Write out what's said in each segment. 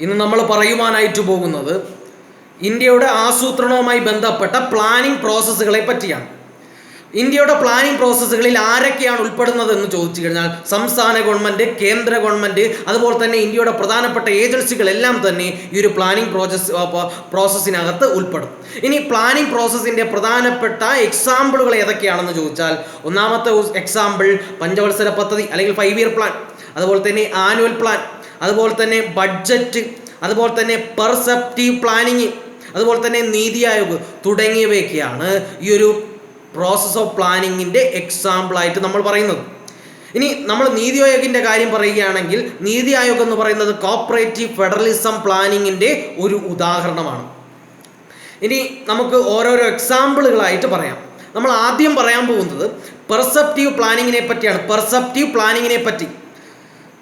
ഇന്ന് നമ്മൾ പറയുവാനായിട്ട് പോകുന്നത് ഇന്ത്യയുടെ ആസൂത്രണവുമായി ബന്ധപ്പെട്ട പ്ലാനിംഗ് പ്രോസസ്സുകളെ പറ്റിയാണ്. ഇന്ത്യയുടെ പ്ലാനിംഗ് പ്രോസസ്സുകളിൽ ആരൊക്കെയാണ് ഉൾപ്പെടുന്നതെന്ന് ചോദിച്ചു കഴിഞ്ഞാൽ സംസ്ഥാന ഗവൺമെൻറ്, കേന്ദ്ര ഗവൺമെൻറ്, അതുപോലെ തന്നെ ഇന്ത്യയുടെ പ്രധാനപ്പെട്ട ഏജൻസികളെല്ലാം തന്നെ ഈ ഒരു പ്ലാനിംഗ് പ്രോസസ്സിനകത്ത് ഉൾപ്പെടും. ഇനി പ്ലാനിംഗ് പ്രോസസ്സിൻ്റെ പ്രധാനപ്പെട്ട എക്സാമ്പിളുകൾ ഏതൊക്കെയാണെന്ന് ചോദിച്ചാൽ, ഒന്നാമത്തെ എക്സാമ്പിൾ പഞ്ചവത്സര പദ്ധതി അല്ലെങ്കിൽ 5 ഇയർ പ്ലാൻ, അതുപോലെ തന്നെ ആനുവൽ പ്ലാൻ, അതുപോലെ തന്നെ ബഡ്ജറ്റ്, അതുപോലെ തന്നെ പെർസെപ്റ്റീവ് പ്ലാനിങ്, അതുപോലെ തന്നെ നീതി ആയോഗ് തുടങ്ങിയവയൊക്കെയാണ് ഈ ഒരു പ്രോസസ് ഓഫ് പ്ലാനിങ്ങിൻ്റെ എക്സാമ്പിളായിട്ട് നമ്മൾ പറയുന്നത്. ഇനി നമ്മൾ നീതി ആയോഗിൻ്റെ കാര്യം പറയുകയാണെങ്കിൽ, നീതി ആയോഗ് എന്ന് പറയുന്നത് കോപ്പറേറ്റീവ് ഫെഡറലിസം പ്ലാനിങ്ങിൻ്റെ ഒരു ഉദാഹരണമാണ്. ഇനി നമുക്ക് ഓരോരോ എക്സാമ്പിളുകളായിട്ട് പറയാം. നമ്മൾ ആദ്യം പറയാൻ പോകുന്നത് പെർസെപ്റ്റീവ് പ്ലാനിങ്ങിനെ പറ്റിയാണ്.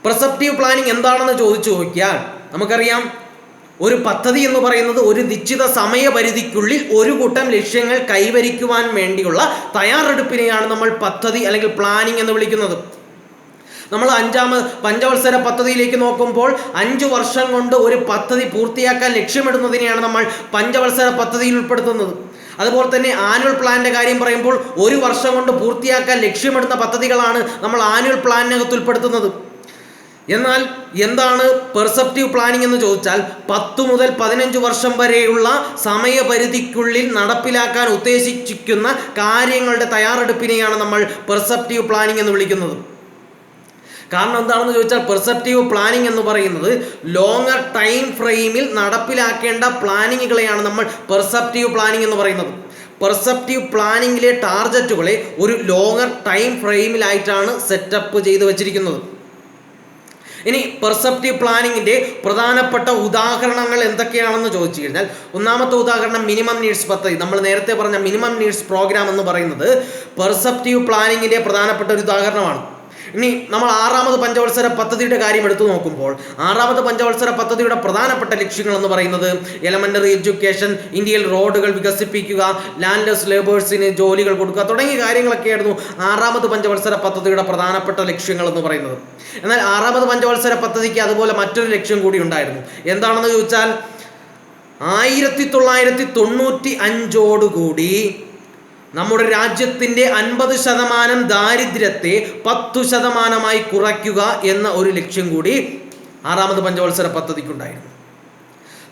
പെർസെപ്റ്റീവ് പ്ലാനിങ് എന്താണെന്ന് ചോദിച്ചു നോക്കിയാൽ നമുക്കറിയാം, ഒരു പദ്ധതി എന്ന് പറയുന്നത് ഒരു നിശ്ചിത സമയപരിധിക്കുള്ളിൽ ഒരു കൂട്ടം ലക്ഷ്യങ്ങൾ കൈവരിക്കുവാൻ വേണ്ടിയുള്ള തയ്യാറെടുപ്പിനെയാണ് നമ്മൾ പദ്ധതി അല്ലെങ്കിൽ പ്ലാനിങ് എന്ന് വിളിക്കുന്നത്. നമ്മൾ 5ാമത് പഞ്ചവത്സര പദ്ധതിയിലേക്ക് നോക്കുമ്പോൾ 5 വർഷം കൊണ്ട് ഒരു പദ്ധതി പൂർത്തിയാക്കാൻ ലക്ഷ്യമിടുന്നതിനെയാണ് നമ്മൾ പഞ്ചവത്സര പദ്ധതിയിൽ ഉൾപ്പെടുത്തുന്നത്. അതുപോലെ തന്നെ ആനുവൽ പ്ലാനിൻ്റെ കാര്യം പറയുമ്പോൾ 1 വർഷം കൊണ്ട് പൂർത്തിയാക്കാൻ ലക്ഷ്യമിടുന്ന പദ്ധതികളാണ് നമ്മൾ ആനുവൽ പ്ലാനിനകത്ത് ഉൾപ്പെടുത്തുന്നത്. എന്നാൽ എന്താണ് പെർസെപ്റ്റീവ് പ്ലാനിംഗ് എന്ന് ചോദിച്ചാൽ, 10 മുതൽ 15 വർഷം വരെയുള്ള സമയപരിധിക്കുള്ളിൽ നടപ്പിലാക്കാൻ ഉദ്ദേശിച്ചിരിക്കുന്ന കാര്യങ്ങളുടെ തയ്യാറെടുപ്പിനെയാണ് നമ്മൾ പെർസെപ്റ്റീവ് പ്ലാനിംഗ് എന്ന് വിളിക്കുന്നത്. കാരണം എന്താണെന്ന് ചോദിച്ചാൽ, പെർസെപ്റ്റീവ് പ്ലാനിംഗ് എന്ന് പറയുന്നത് ലോങ്ങർ ടൈം ഫ്രെയിമിൽ നടപ്പിലാക്കേണ്ട പ്ലാനിങ്ങുകളെയാണ് നമ്മൾ പെർസെപ്റ്റീവ് പ്ലാനിംഗ് എന്ന് പറയുന്നത്. പെർസെപ്റ്റീവ് പ്ലാനിങ്ങിലെ ടാർഗറ്റുകളെ ഒരു ലോങ്ങർ ടൈം ഫ്രെയിമിലായിട്ടാണ് സെറ്റപ്പ് ചെയ്ത് വച്ചിരിക്കുന്നത്. ഇനി പെർസെപ്റ്റീവ് പ്ലാനിങ്ങിൻ്റെ പ്രധാനപ്പെട്ട ഉദാഹരണങ്ങൾ എന്തൊക്കെയാണെന്ന് ചോദിച്ചു കഴിഞ്ഞാൽ, ഒന്നാമത്തെ ഉദാഹരണം മിനിമം നീഡ്സ് പദ്ധതി. നമ്മൾ നേരത്തെ പറഞ്ഞ മിനിമം നീഡ്സ് പ്രോഗ്രാം എന്ന് പറയുന്നത് പെർസെപ്റ്റീവ് പ്ലാനിങ്ങിൻ്റെ പ്രധാനപ്പെട്ട ഒരു ഉദാഹരണമാണ്. ഇനി നമ്മൾ 6ാമത് പഞ്ചവത്സര പദ്ധതിയുടെ കാര്യം എടുത്തു നോക്കുമ്പോൾ, 6ാമത് പഞ്ചവത്സര പദ്ധതിയുടെ പ്രധാനപ്പെട്ട ലക്ഷ്യങ്ങൾ എന്ന് പറയുന്നത് എലമെൻ്ററി എഡ്യൂക്കേഷൻ, ഇന്ത്യയിൽ റോഡുകൾ വികസിപ്പിക്കുക, ലാൻഡ്ലെസ് ലേബേഴ്സിന് ജോലികൾ കൊടുക്കുക തുടങ്ങിയ കാര്യങ്ങളൊക്കെയായിരുന്നു 6ാമത് പഞ്ചവത്സര പദ്ധതിയുടെ പ്രധാനപ്പെട്ട ലക്ഷ്യങ്ങൾ എന്ന് പറയുന്നത്. എന്നാൽ 6ാമത് പഞ്ചവത്സര പദ്ധതിക്ക് അതുപോലെ മറ്റൊരു ലക്ഷ്യം കൂടി ഉണ്ടായിരുന്നു. എന്താണെന്ന് ചോദിച്ചാൽ, 1995 നമ്മുടെ രാജ്യത്തിൻ്റെ 50% ദാരിദ്ര്യത്തെ 10% കുറയ്ക്കുക എന്ന ഒരു ലക്ഷ്യം കൂടി 6ാമത് പഞ്ചവത്സര പദ്ധതിക്കുണ്ടായിരുന്നു.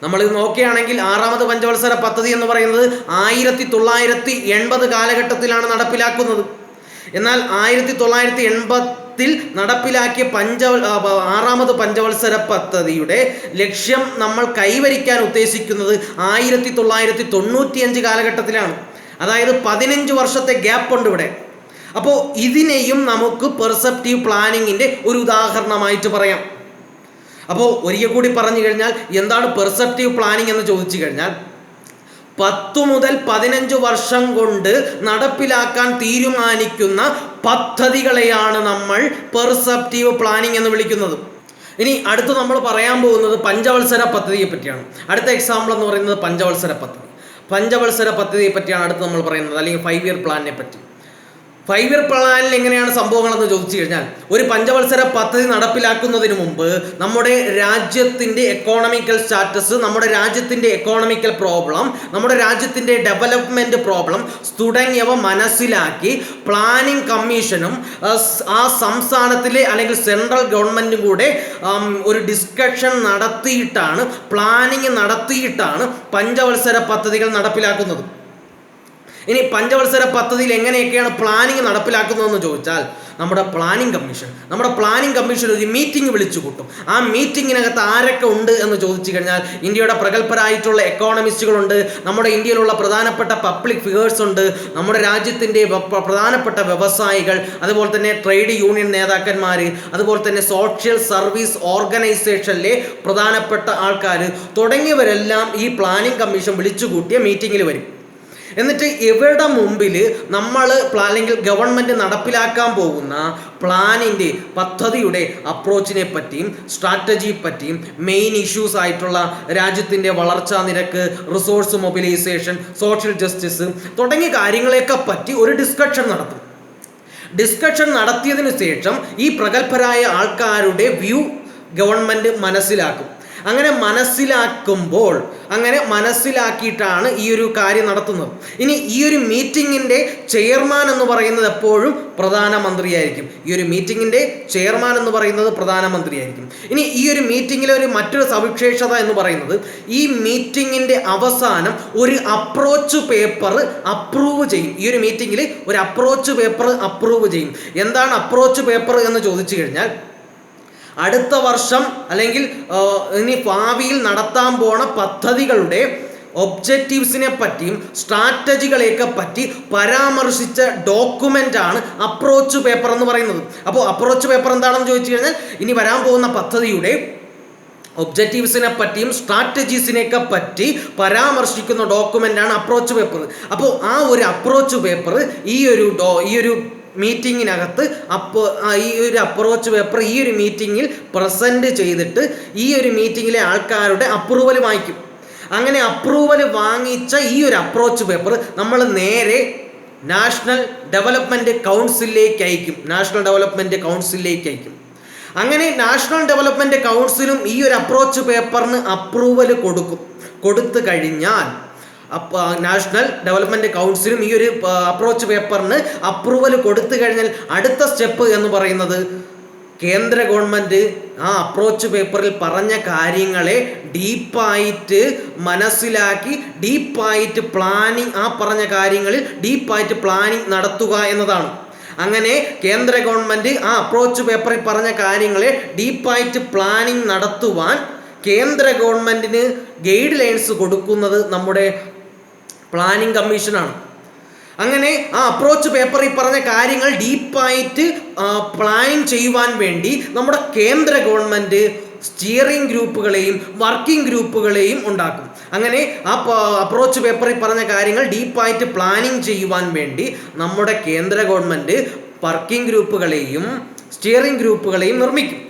നമ്മളിത് നോക്കുകയാണെങ്കിൽ 6ാമത് പഞ്ചവത്സര പദ്ധതി എന്ന് പറയുന്നത് 1980 കാലഘട്ടത്തിലാണ് നടപ്പിലാക്കുന്നത്. എന്നാൽ 1980 നടപ്പിലാക്കിയ 6ാമത് പഞ്ചവത്സര പദ്ധതിയുടെ ലക്ഷ്യം നമ്മൾ കൈവരിക്കാൻ ഉദ്ദേശിക്കുന്നത് 1995 കാലഘട്ടത്തിലാണ്. അതായത് 15 വർഷത്തെ ഗ്യാപ്പ് ഉണ്ട് ഇവിടെ. അപ്പോൾ ഇതിനെയും നമുക്ക് പെർസെപ്റ്റീവ് പ്ലാനിങ്ങിൻ്റെ ഒരു ഉദാഹരണമായിട്ട് പറയാം. അപ്പോൾ ഒരിക്കൽ കൂടി പറഞ്ഞു കഴിഞ്ഞാൽ, എന്താണ് പെർസെപ്റ്റീവ് പ്ലാനിങ് എന്ന് ചോദിച്ചു കഴിഞ്ഞാൽ, 10 മുതൽ 15 വർഷം കൊണ്ട് നടപ്പിലാക്കാൻ തീരുമാനിക്കുന്ന പദ്ധതികളെയാണ് നമ്മൾ പെർസെപ്റ്റീവ് പ്ലാനിങ് എന്ന് വിളിക്കുന്നത്. ഇനി അടുത്ത് നമ്മൾ പറയാൻ പോകുന്നത് പഞ്ചവത്സര പദ്ധതിയെ പറ്റിയാണ്. അടുത്ത എക്സാമ്പിൾ എന്ന് പറയുന്നത് പഞ്ചവത്സര പദ്ധതിയെ പറ്റിയാണ് അടുത്ത് നമ്മൾ പറയുന്നത്, അല്ലെങ്കിൽ 5 ഇയർ പ്ലാനിനെ പറ്റി. 5 ഇയർ പ്ലാനിൽ എങ്ങനെയാണ് സംഭവങ്ങളെന്ന് ചോദിച്ചു കഴിഞ്ഞാൽ, ഒരു പഞ്ചവത്സര പദ്ധതി നടപ്പിലാക്കുന്നതിന് മുമ്പ് നമ്മുടെ രാജ്യത്തിൻ്റെ എക്കോണമിക്കൽ സ്റ്റാറ്റസ്, നമ്മുടെ രാജ്യത്തിൻ്റെ എക്കോണമിക്കൽ പ്രോബ്ലം, നമ്മുടെ രാജ്യത്തിൻ്റെ ഡെവലപ്മെൻറ്റ് പ്രോബ്ലം തുടങ്ങിയവ മനസ്സിലാക്കി പ്ലാനിംഗ് കമ്മീഷനും ആ സംസ്ഥാനത്തിലെ അല്ലെങ്കിൽ സെൻട്രൽ ഗവൺമെൻറ്റും കൂടെ ഒരു ഡിസ്കഷൻ നടത്തിയിട്ടാണ്, പ്ലാനിങ് നടത്തിയിട്ടാണ് പഞ്ചവത്സര പദ്ധതികൾ നടപ്പിലാക്കുന്നത്. ഇനി പഞ്ചവത്സര പദ്ധതിയിൽ എങ്ങനെയൊക്കെയാണ് പ്ലാനിങ് നടപ്പിലാക്കുന്നതെന്ന് ചോദിച്ചാൽ, നമ്മുടെ പ്ലാനിംഗ് കമ്മീഷൻ ഒരു മീറ്റിംഗ് വിളിച്ചു കൂട്ടും. ആ മീറ്റിങ്ങിനകത്ത് ആരൊക്കെ ഉണ്ട് എന്ന് ചോദിച്ചു കഴിഞ്ഞാൽ, ഇന്ത്യയുടെ പ്രഗത്ഭരായിട്ടുള്ള എക്കോണമിസ്റ്റുകളുണ്ട്, നമ്മുടെ ഇന്ത്യയിലുള്ള പ്രധാനപ്പെട്ട പബ്ലിക് ഫിഗേഴ്സ് ഉണ്ട്, നമ്മുടെ രാജ്യത്തിൻ്റെ പ്രധാനപ്പെട്ട വ്യവസായികൾ, അതുപോലെ തന്നെ ട്രേഡ് യൂണിയൻ നേതാക്കന്മാർ, അതുപോലെ തന്നെ സോഷ്യൽ സർവീസ് ഓർഗനൈസേഷനിലെ പ്രധാനപ്പെട്ട ആൾക്കാർ തുടങ്ങിയവരെല്ലാം ഈ പ്ലാനിംഗ് കമ്മീഷൻ വിളിച്ചു കൂട്ടിയ മീറ്റിങ്ങിൽ വരും. എന്നിട്ട് ഇവരുടെ മുമ്പിൽ നമ്മൾ അല്ലെങ്കിൽ ഗവൺമെൻറ് നടപ്പിലാക്കാൻ പോകുന്ന പ്ലാനിൻ്റെ പദ്ധതിയുടെ അപ്രോച്ചിനെ പറ്റിയും സ്ട്രാറ്റജിയെ പറ്റിയും മെയിൻ ഇഷ്യൂസ് ആയിട്ടുള്ള രാജ്യത്തിൻ്റെ വളർച്ചാ നിരക്ക്, റിസോഴ്സ് മൊബിലൈസേഷൻ, സോഷ്യൽ ജസ്റ്റിസ് തുടങ്ങിയ കാര്യങ്ങളെയൊക്കെ പറ്റി ഒരു ഡിസ്കഷൻ നടത്തും. ഡിസ്കഷൻ നടത്തിയതിനു ശേഷം ഈ പ്രഗത്ഭരായ ആൾക്കാരുടെ വ്യൂ ഗവൺമെൻറ് മനസ്സിലാക്കും. അങ്ങനെ മനസ്സിലാക്കിയിട്ടാണ് ഈ ഒരു കാര്യം നടത്തുന്നത്. ഇനി ഈ ഒരു മീറ്റിങ്ങിൻ്റെ ചെയർമാൻ എന്ന് പറയുന്നത് എപ്പോഴും പ്രധാനമന്ത്രിയായിരിക്കും. ഇനി ഈ ഒരു മീറ്റിങ്ങിലെ മറ്റൊരു സവിശേഷത എന്ന് പറയുന്നത്, ഈ മീറ്റിങ്ങിൻ്റെ അവസാനം ഒരു അപ്രോച്ച് പേപ്പർ അപ്രൂവ് ചെയ്യും. ഈ ഒരു മീറ്റിങ്ങിൽ ഒരു അപ്രോച്ച് പേപ്പർ അപ്രൂവ് ചെയ്യും. എന്താണ് അപ്രോച്ച് പേപ്പർ എന്ന് ചോദിച്ചു കഴിഞ്ഞാൽ, അടുത്ത വർഷം അല്ലെങ്കിൽ ഇനി ഭാവിയിൽ നടത്താൻ പോണ പദ്ധതികളുടെ ഒബ്ജക്റ്റീവ്സിനെ പറ്റിയും സ്ട്രാറ്റജികളെയൊക്കെ പറ്റി പരാമർശിച്ച ഡോക്യുമെൻ്റ് ആണ് അപ്രോച്ച് പേപ്പർ എന്ന് പറയുന്നത്. അപ്പോൾ അപ്രോച്ച് പേപ്പർ എന്താണെന്ന് ചോദിച്ചു കഴിഞ്ഞാൽ, ഇനി വരാൻ പോകുന്ന പദ്ധതിയുടെ ഒബ്ജക്റ്റീവ്സിനെ പറ്റിയും സ്ട്രാറ്റജീസിനെയൊക്കെ പറ്റി പരാമർശിക്കുന്ന ഡോക്യുമെൻ്റാണ് അപ്രോച്ച് പേപ്പർ. അപ്പോൾ ആ ഒരു അപ്രോച്ച് പേപ്പർ ഈ ഒരു മീറ്റിങ്ങിനകത്ത് ഈ ഒരു അപ്രോച്ച് പേപ്പർ ഈ ഒരു മീറ്റിങ്ങിൽ പ്രസൻറ്റ് ചെയ്തിട്ട് ഈ ഒരു മീറ്റിങ്ങിലെ ആൾക്കാരുടെ അപ്രൂവൽ വാങ്ങിക്കും. അങ്ങനെ അപ്രൂവൽ വാങ്ങിച്ച ഈ ഒരു അപ്രോച്ച് പേപ്പർ നമ്മൾ നേരെ നാഷണൽ ഡെവലപ്മെൻറ്റ് കൗൺസിലിലേക്ക് അയക്കും. അങ്ങനെ നാഷണൽ ഡെവലപ്മെൻറ്റ് കൗൺസിലും ഈ ഒരു അപ്രോച്ച് പേപ്പറിന് അപ്രൂവൽ കൊടുത്തു കഴിഞ്ഞാൽ നാഷണൽ ഡെവലപ്മെൻറ്റ് കൗൺസിലും ഈ ഒരു അപ്രോച്ച് പേപ്പറിന് അപ്രൂവൽ കൊടുത്തു കഴിഞ്ഞാൽ അടുത്ത സ്റ്റെപ്പ് എന്ന് പറയുന്നത്, കേന്ദ്ര ഗവൺമെൻറ് ആ അപ്രോച്ച് പേപ്പറിൽ പറഞ്ഞ കാര്യങ്ങളെ ഡീപ്പായിട്ട് മനസ്സിലാക്കി ഡീപ്പായിട്ട് പ്ലാനിങ് നടത്തുക എന്നതാണ്. അങ്ങനെ കേന്ദ്ര ഗവൺമെൻറ് ആ അപ്രോച്ച് പേപ്പറിൽ പറഞ്ഞ കാര്യങ്ങളെ ഡീപ്പായിട്ട് പ്ലാനിങ് നടത്തുവാൻ കേന്ദ്ര ഗവൺമെൻറ്റിന് ഗൈഡ് ലൈൻസ് കൊടുക്കുന്നത് നമ്മുടെ പ്ലാനിംഗ് കമ്മീഷനാണ്. അങ്ങനെ ആ അപ്രോച്ച് പേപ്പറിൽ പറഞ്ഞ കാര്യങ്ങൾ ഡീപ്പായിട്ട് പ്ലാനിങ് ചെയ്യുവാൻ വേണ്ടി നമ്മുടെ കേന്ദ്ര ഗവൺമെൻറ് സ്റ്റിയറിംഗ് ഗ്രൂപ്പുകളെയും വർക്കിംഗ് ഗ്രൂപ്പുകളെയും ഉണ്ടാക്കും. അങ്ങനെ ആ അപ്രോച്ച് പേപ്പറിൽ പറഞ്ഞ കാര്യങ്ങൾ ഡീപ്പായിട്ട് പ്ലാനിങ് ചെയ്യുവാൻ വേണ്ടി നമ്മുടെ കേന്ദ്ര ഗവൺമെൻറ് വർക്കിംഗ് ഗ്രൂപ്പുകളെയും സ്റ്റിയറിംഗ് ഗ്രൂപ്പുകളെയും നിർമ്മിക്കും.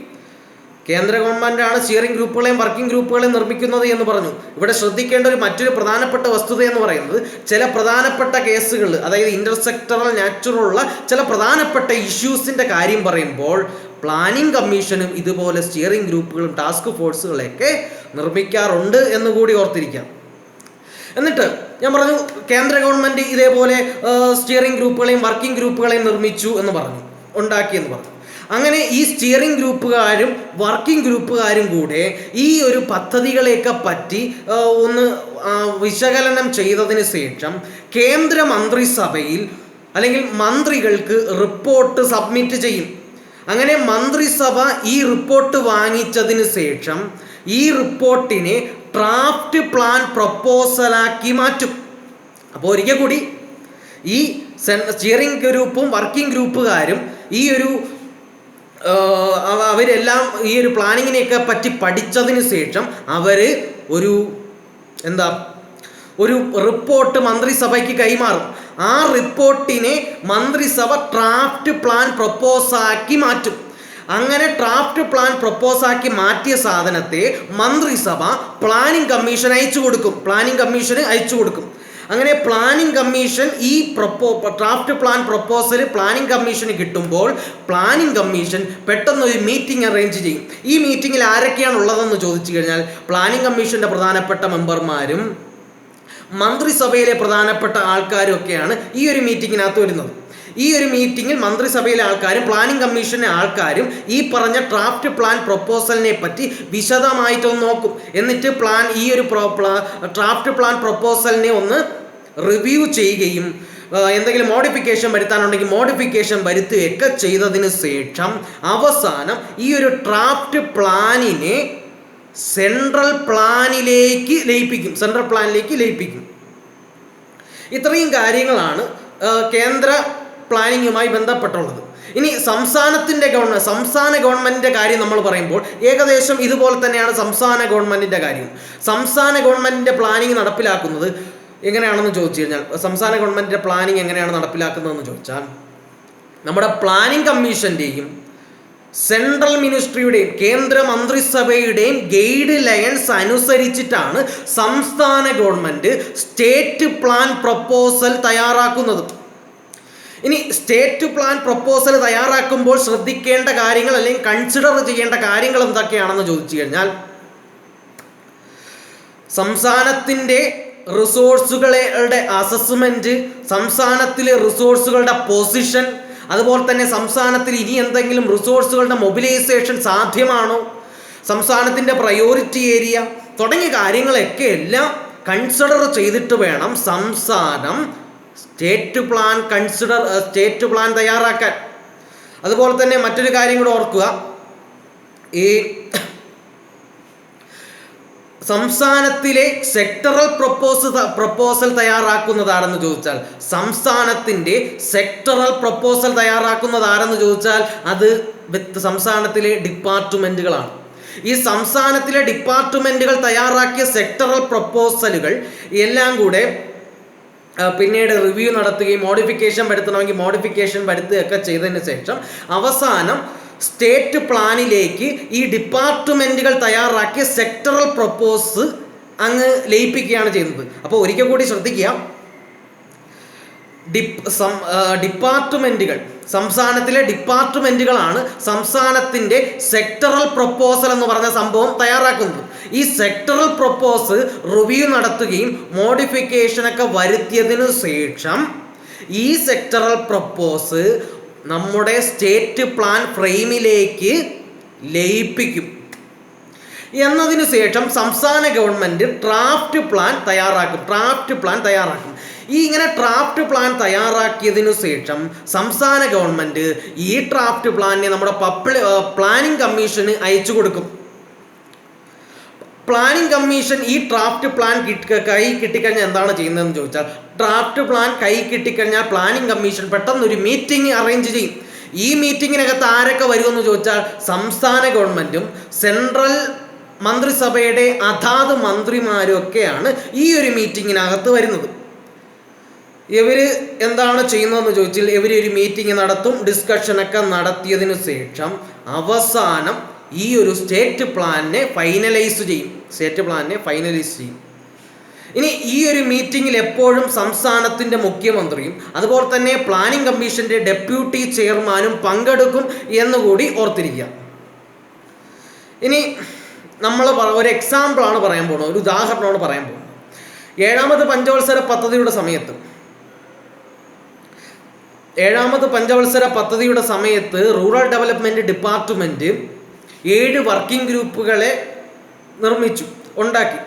കേന്ദ്ര ഗവൺമെൻറ്റാണ് സ്റ്റിയറിംഗ് ഗ്രൂപ്പുകളെയും വർക്കിംഗ് ഗ്രൂപ്പുകളെയും നിർമ്മിക്കുന്നത് എന്ന് പറഞ്ഞു. ഇവിടെ ശ്രദ്ധിക്കേണ്ട മറ്റൊരു പ്രധാനപ്പെട്ട വസ്തുത എന്ന് പറയുന്നത്, ചില പ്രധാനപ്പെട്ട കേസുകൾ, അതായത് ഇൻ്റർസെക്ടറൽ നാച്ചുറലുള്ള ചില പ്രധാനപ്പെട്ട ഇഷ്യൂസിൻ്റെ കാര്യം പറയുമ്പോൾ പ്ലാനിംഗ് കമ്മീഷനും ഇതുപോലെ സ്റ്റിയറിംഗ് ഗ്രൂപ്പുകളും ടാസ്ക് ഫോഴ്സുകളെയൊക്കെ നിർമ്മിക്കാറുണ്ട് എന്നുകൂടി ഓർത്തിരിക്കാം. എന്നിട്ട് ഞാൻ പറഞ്ഞു, കേന്ദ്ര ഗവൺമെൻറ് ഇതേപോലെ സ്റ്റിയറിംഗ് ഗ്രൂപ്പുകളെയും വർക്കിംഗ് ഗ്രൂപ്പുകളെയും ഉണ്ടാക്കിയെന്ന് പറഞ്ഞു. അങ്ങനെ ഈ സ്റ്റിയറിംഗ് ഗ്രൂപ്പുകാരും വർക്കിംഗ് ഗ്രൂപ്പുകാരും കൂടെ ഈ ഒരു പദ്ധതികളെയൊക്കെ പറ്റി ഒന്ന് വിശകലനം ചെയ്തതിന് ശേഷം കേന്ദ്ര മന്ത്രിസഭയിൽ അല്ലെങ്കിൽ മന്ത്രികൾക്ക് റിപ്പോർട്ട് സബ്മിറ്റ് ചെയ്യും. അങ്ങനെ മന്ത്രിസഭ ഈ റിപ്പോർട്ട് വാങ്ങിച്ചതിന് ശേഷം ഈ റിപ്പോർട്ടിനെ ഡ്രാഫ്റ്റ് പ്ലാൻ പ്രപ്പോസലാക്കി മാറ്റും. അപ്പോൾ ഒരിക്കൽ കൂടി, ഈ സ്റ്റിയറിംഗ് ഗ്രൂപ്പും വർക്കിംഗ് ഗ്രൂപ്പുകാരും അവരെല്ലാം ഈ ഒരു പ്ലാനിങ്ങിനെയൊക്കെ പറ്റി പഠിച്ചതിന് ശേഷം അവർ ഒരു റിപ്പോർട്ട് മന്ത്രിസഭയ്ക്ക് കൈമാറും. ആ റിപ്പോർട്ടിനെ മന്ത്രിസഭ ഡ്രാഫ്റ്റ് പ്ലാൻ പ്രപ്പോസാക്കി മാറ്റും. അങ്ങനെ ഡ്രാഫ്റ്റ് പ്ലാൻ പ്രപ്പോസാക്കി മാറ്റിയ സാധനത്തെ മന്ത്രിസഭ പ്ലാനിംഗ് കമ്മീഷന് അയച്ചു കൊടുക്കും. അങ്ങനെ പ്ലാനിംഗ് കമ്മീഷൻ ഈ draft plan proposal planning commission കിട്ടുമ്പോൾ പ്ലാനിംഗ് കമ്മീഷൻ പെട്ടെന്നൊരു മീറ്റിംഗ് അറേഞ്ച് ചെയ്യും. ഈ മീറ്റിങ്ങിൽ ആരൊക്കെയാണ് ഉള്ളതെന്ന് ചോദിച്ചു കഴിഞ്ഞാൽ, പ്ലാനിംഗ് കമ്മീഷൻ്റെ പ്രധാനപ്പെട്ട മെമ്പർമാരും മന്ത്രിസഭയിലെ പ്രധാനപ്പെട്ട ആൾക്കാരും ഒക്കെയാണ് ഈ ഒരു മീറ്റിങ്ങിനകത്ത് വരുന്നത്. ഈ ഒരു മീറ്റിങ്ങിൽ മന്ത്രിസഭയിലെ ആൾക്കാരും പ്ലാനിംഗ് കമ്മീഷൻ്റെ ആൾക്കാരും ഈ പറഞ്ഞ ഡ്രാഫ്റ്റ് പ്ലാൻ പ്രപ്പോസലിനെ പറ്റി വിശദമായിട്ടൊന്ന് നോക്കും. എന്നിട്ട് ഈ ഒരു ഡ്രാഫ്റ്റ് പ്ലാൻ പ്രപ്പോസലിനെ ഒന്ന് റിവ്യൂ ചെയ്യുകയും എന്തെങ്കിലും മോഡിഫിക്കേഷൻ വരുത്താനുണ്ടെങ്കിൽ മോഡിഫിക്കേഷൻ വരുത്തുകയൊക്കെ ചെയ്തതിന് ശേഷം അവസാനം ഈ ഒരു ഡ്രാഫ്റ്റ് പ്ലാനിനെ സെൻട്രൽ പ്ലാനിലേക്ക് ലയിപ്പിക്കും. ഇത്രയും കാര്യങ്ങളാണ് കേന്ദ്ര പ്ലാനിങ്ങുമായി ബന്ധപ്പെട്ടുള്ളത്. ഇനി സംസ്ഥാന ഗവൺമെൻറ്റിൻ്റെ കാര്യം നമ്മൾ പറയുമ്പോൾ ഏകദേശം ഇതുപോലെ തന്നെയാണ് സംസ്ഥാന ഗവൺമെൻറ്റിൻ്റെ കാര്യം. സംസ്ഥാന ഗവൺമെൻറ്റിൻ്റെ പ്ലാനിങ് നടപ്പിലാക്കുന്നത് എങ്ങനെയാണെന്ന് ചോദിച്ചു കഴിഞ്ഞാൽ, സംസ്ഥാന ഗവൺമെൻറ്റിൻ്റെ പ്ലാനിങ് എങ്ങനെയാണ് നടപ്പിലാക്കുന്നതെന്ന് ചോദിച്ചാൽ, നമ്മുടെ പ്ലാനിംഗ് കമ്മീഷൻ്റെയും സെൻട്രൽ മിനിസ്ട്രിയുടെയും കേന്ദ്ര മന്ത്രിസഭയുടെയും ഗൈഡ് ലൈൻസ് അനുസരിച്ചിട്ടാണ് സംസ്ഥാന ഗവൺമെൻറ് സ്റ്റേറ്റ് പ്ലാൻ പ്രപ്പോസൽ തയ്യാറാക്കുന്നത്. ഇനി സ്റ്റേറ്റ് പ്ലാൻ പ്രപ്പോസൽ തയ്യാറാക്കുമ്പോൾ ശ്രദ്ധിക്കേണ്ട കാര്യങ്ങൾ അല്ലെങ്കിൽ കൺസിഡർ ചെയ്യേണ്ട കാര്യങ്ങൾ എന്തൊക്കെയാണെന്ന് ചോദിച്ചു കഴിഞ്ഞാൽ, സംസ്ഥാനത്തിൻ്റെ റിസോഴ്സുകളുടെ അസസ്മെൻറ്റ്, സംസ്ഥാനത്തിലെ റിസോഴ്സുകളുടെ പൊസിഷൻ, അതുപോലെ തന്നെ സംസ്ഥാനത്തിൽ ഇനി എന്തെങ്കിലും റിസോഴ്സുകളുടെ മൊബിലൈസേഷൻ സാധ്യമാണോ, സംസ്ഥാനത്തിൻ്റെ പ്രയോറിറ്റി ഏരിയ തുടങ്ങിയ കാര്യങ്ങളൊക്കെ എല്ലാം കൺസിഡർ ചെയ്തിട്ട് വേണം സംസ്ഥാനം സ്റ്റേറ്റ് പ്ലാൻ തയ്യാറാക്കാൻ. അതുപോലെ തന്നെ മറ്റൊരു കാര്യം കൂടെ ഓർക്കുക, ഈ സംസ്ഥാനത്തിലെ സെക്ടറൽ പ്രപ്പോസൽ തയ്യാറാക്കുന്നതാരെന്ന് ചോദിച്ചാൽ, സംസ്ഥാനത്തിൻ്റെ സെക്ടറൽ പ്രപ്പോസൽ തയ്യാറാക്കുന്നതാരെന്ന് ചോദിച്ചാൽ അത് സംസ്ഥാനത്തിലെ ഡിപ്പാർട്ട്മെൻറ്റുകളാണ്. ഈ സംസ്ഥാനത്തിലെ ഡിപ്പാർട്ട്മെൻറ്റുകൾ തയ്യാറാക്കിയ സെക്ടറൽ പ്രപ്പോസലുകൾ എല്ലാം കൂടെ പിന്നീട് റിവ്യൂ നടത്തുകയും മോഡിഫിക്കേഷൻ വരുത്തണമെങ്കിൽ മോഡിഫിക്കേഷൻ വരുത്തുകയൊക്കെ ചെയ്തതിന് ശേഷം അവസാനം സ്റ്റേറ്റ് പ്ലാനിലേക്ക് ഈ ഡിപ്പാർട്ട്മെൻറ്റുകൾ തയ്യാറാക്കിയ സെക്ടറൽ പ്രപ്പോസ് അങ്ങ് ലയിപ്പിക്കുകയാണ് ചെയ്യുന്നത്. അപ്പോൾ ഒരിക്കൽ കൂടി ശ്രദ്ധിക്കുക, ഡിപ്പാർട്ട്മെൻറ്റുകൾ, സംസ്ഥാനത്തിലെ ഡിപ്പാർട്ട്മെൻറ്റുകളാണ് സംസ്ഥാനത്തിൻ്റെ സെക്ടറൽ പ്രപ്പോസൽ എന്ന് പറഞ്ഞ സംഭവം തയ്യാറാക്കുന്നത്. ഈ സെക്ടറൽ പ്രപ്പോസ് റിവ്യൂ നടത്തുകയും മോഡിഫിക്കേഷനൊക്കെ വരുത്തിയതിനു ശേഷം ഈ സെക്ടറൽ പ്രപ്പോസ് നമ്മുടെ സ്റ്റേറ്റ് പ്ലാൻ ഫ്രെയിമിലേക്ക് ലയിപ്പിക്കും. എന്നതിനു ശേഷം സംസ്ഥാന ഗവൺമെൻറ് ഡ്രാഫ്റ്റ് പ്ലാൻ തയ്യാറാക്കും. ഈ ഇങ്ങനെ ഡ്രാഫ്റ്റ് പ്ലാൻ തയ്യാറാക്കിയതിനു ശേഷം സംസ്ഥാന ഗവൺമെൻറ് ഈ ഡ്രാഫ്റ്റ് പ്ലാനിനെ നമ്മുടെ പ്ലാനിംഗ് കമ്മീഷന് അയച്ചു കൊടുക്കും. പ്ലാനിംഗ് കമ്മീഷൻ ഈ ഡ്രാഫ്റ്റ് പ്ലാൻ കൈ കിട്ടിക്കഴിഞ്ഞാൽ എന്താണ് ചെയ്യുന്നതെന്ന് ചോദിച്ചാൽ, ഡ്രാഫ്റ്റ് പ്ലാൻ കൈ കിട്ടിക്കഴിഞ്ഞാൽ പ്ലാനിംഗ് കമ്മീഷൻ പെട്ടെന്നൊരു മീറ്റിംഗ് അറേഞ്ച് ചെയ്യും. ഈ മീറ്റിങ്ങിനകത്ത് ആരൊക്കെ വരുമെന്ന് ചോദിച്ചാൽ സംസ്ഥാന ഗവൺമെൻറ്റും സെൻട്രൽ മന്ത്രിസഭയുടെ അതാത് മന്ത്രിമാരും ഒക്കെയാണ് ഈ ഒരു മീറ്റിങ്ങിനകത്ത് വരുന്നത്. ഇവർ എന്താണ് ചെയ്യുന്നതെന്ന് ചോദിച്ചാൽ ഇവർ ഒരു മീറ്റിംഗ് നടത്തും. ഡിസ്കഷനൊക്കെ നടത്തിയതിനു ശേഷം അവസാനം ഈ ഒരു സ്റ്റേറ്റ് പ്ലാനിനെ ഫൈനലൈസ് ചെയ്യും. ഇനി ഈ ഒരു മീറ്റിങ്ങിൽ എപ്പോഴും സംസ്ഥാനത്തിൻ്റെ മുഖ്യമന്ത്രിയും അതുപോലെ തന്നെ പ്ലാനിംഗ് കമ്മീഷൻ്റെ ഡെപ്യൂട്ടി ചെയർമാനും പങ്കെടുക്കും എന്നുകൂടി ഓർത്തിരിക്കുക. ഇനി നമ്മൾ ഒരു എക്സാമ്പിളാണ് പറയാൻ പോകുന്നത്, ഒരു ഉദാഹരണമാണ് പറയാൻ പോകുന്നത്. 7ാമത് പഞ്ചവത്സര പദ്ധതിയുടെ സമയത്ത് റൂറൽ ഡെവലപ്മെൻറ്റ് ഡിപ്പാർട്ട്മെൻറ്റ് 7 വർക്കിംഗ് ഗ്രൂപ്പുകളെ ഉണ്ടാക്കി.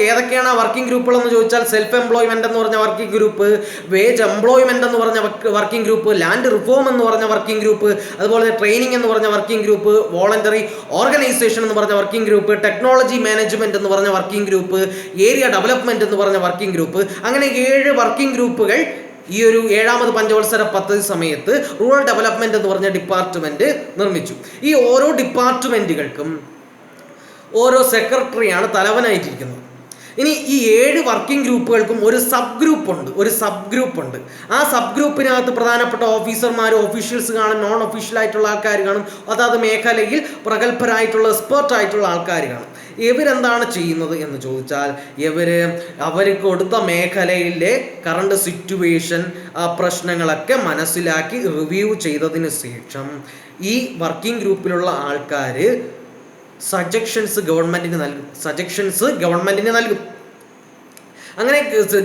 ഏതൊക്കെയാണ് ആ വർക്കിംഗ് ഗ്രൂപ്പുകളെന്ന് ചോദിച്ചാൽ, സെൽഫ് എംപ്ലോയ്മെൻ്റ് എന്ന് പറഞ്ഞ വർക്കിംഗ് ഗ്രൂപ്പ്, വേജ് എംപ്ലോയ്മെൻ്റ് എന്ന് പറഞ്ഞ വർക്കിംഗ് ഗ്രൂപ്പ്, ലാൻഡ് റിഫോം എന്ന് പറഞ്ഞ വർക്കിംഗ് ഗ്രൂപ്പ്, അതുപോലെ ട്രെയിനിങ് എന്ന് പറഞ്ഞ വർക്കിംഗ് ഗ്രൂപ്പ്, വോളണ്ടറി ഓർഗനൈസേഷൻ എന്ന് പറഞ്ഞ വർക്കിംഗ് ഗ്രൂപ്പ്, ടെക്നോളജി മാനേജ്മെൻറ്റ് എന്ന് പറഞ്ഞ വർക്കിംഗ് ഗ്രൂപ്പ്, ഏരിയ ഡെവലപ്മെൻറ്റ് എന്ന് പറഞ്ഞ വർക്കിംഗ് ഗ്രൂപ്പ്. അങ്ങനെ 7 വർക്കിംഗ് ഗ്രൂപ്പുകൾ ഈ ഒരു 7ാമത് പഞ്ചവത്സര പദ്ധതി സമയത്ത് റൂറൽ ഡെവലപ്മെൻറ്റ് എന്ന് പറഞ്ഞ ഡിപ്പാർട്ട്മെൻറ്റ് നിർമ്മിച്ചു. ഈ ഓരോ ഡിപ്പാർട്ട്മെൻറ്റുകൾക്കും ഓരോ സെക്രട്ടറിയാണ് തലവനായിട്ടിരിക്കുന്നത്. ഇനി ഈ 7 വർക്കിംഗ് ഗ്രൂപ്പുകൾക്കും ഒരു സബ് ഗ്രൂപ്പ് ഉണ്ട്. ആ സബ് ഗ്രൂപ്പിനകത്ത് പ്രധാനപ്പെട്ട ഓഫീസർമാരും ഒഫീഷ്യൽസ് കാണും, നോൺ ഒഫീഷ്യലായിട്ടുള്ള ആൾക്കാർ കാണും, അതാത് മേഖലയിൽ പ്രഗത്ഭരായിട്ടുള്ള എക്സ്പേർട്ടായിട്ടുള്ള ആൾക്കാർ കാണും. ഇവരെന്താണ് ചെയ്യുന്നത് എന്ന് ചോദിച്ചാൽ, അവർ കൊടുത്ത മേഖലയിലെ കറണ്ട് സിറ്റുവേഷൻ പ്രശ്നങ്ങളൊക്കെ മനസ്സിലാക്കി റിവ്യൂ ചെയ്തതിന് ശേഷം ഈ വർക്കിംഗ് ഗ്രൂപ്പിലുള്ള ആൾക്കാർ സജഷൻസ് ഗവൺമെൻറ്റിന് നൽകും. അങ്ങനെ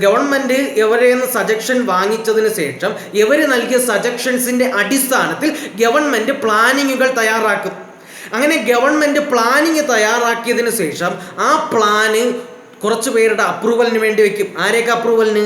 ഗവൺമെൻറ് ഇവരെ സജഷൻ വാങ്ങിച്ചതിന് ശേഷം ഇവർ നൽകിയ സജഷൻസിൻ്റെ അടിസ്ഥാനത്തിൽ ഗവൺമെൻറ് പ്ലാനിങ്ങുകൾ തയ്യാറാക്കും. അങ്ങനെ ഗവൺമെൻറ് പ്ലാനിങ് തയ്യാറാക്കിയതിന് ശേഷം ആ പ്ലാന് കുറച്ച് പേരുടെ അപ്രൂവലിന് വേണ്ടി വയ്ക്കും. ആരെയൊക്കെ അപ്രൂവലിന്?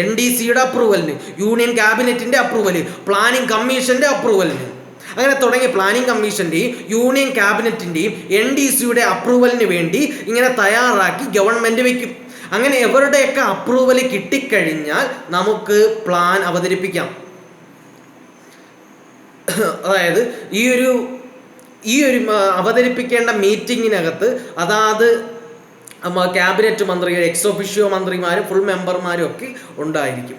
NDCയുടെ അപ്രൂവലിന്, യൂണിയൻ ക്യാബിനറ്റിൻ്റെ അപ്രൂവൽ, പ്ലാനിംഗ് കമ്മീഷൻ്റെ അപ്രൂവലിന്, അങ്ങനെ തുടങ്ങി പ്ലാനിംഗ് കമ്മീഷൻ്റെയും യൂണിയൻ ക്യാബിനറ്റിൻ്റെയും NDCയുടെ അപ്രൂവലിന് വേണ്ടി ഇങ്ങനെ തയ്യാറാക്കി ഗവൺമെൻറ് വയ്ക്കും. അങ്ങനെ എവരുടെയൊക്കെ അപ്രൂവൽ കിട്ടിക്കഴിഞ്ഞാൽ നമുക്ക് പ്ലാൻ അവതരിപ്പിക്കാം. അതായത് ഈ ഒരു അവതരിപ്പിക്കേണ്ട മീറ്റിങ്ങിനകത്ത് അതാത് ക്യാബിനറ്റ് മന്ത്രികൾ, എക്സ് ഒഫീഷ്യോ മന്ത്രിമാരും ഫുൾ മെമ്പർമാരും ഒക്കെ ഉണ്ടായിരിക്കും.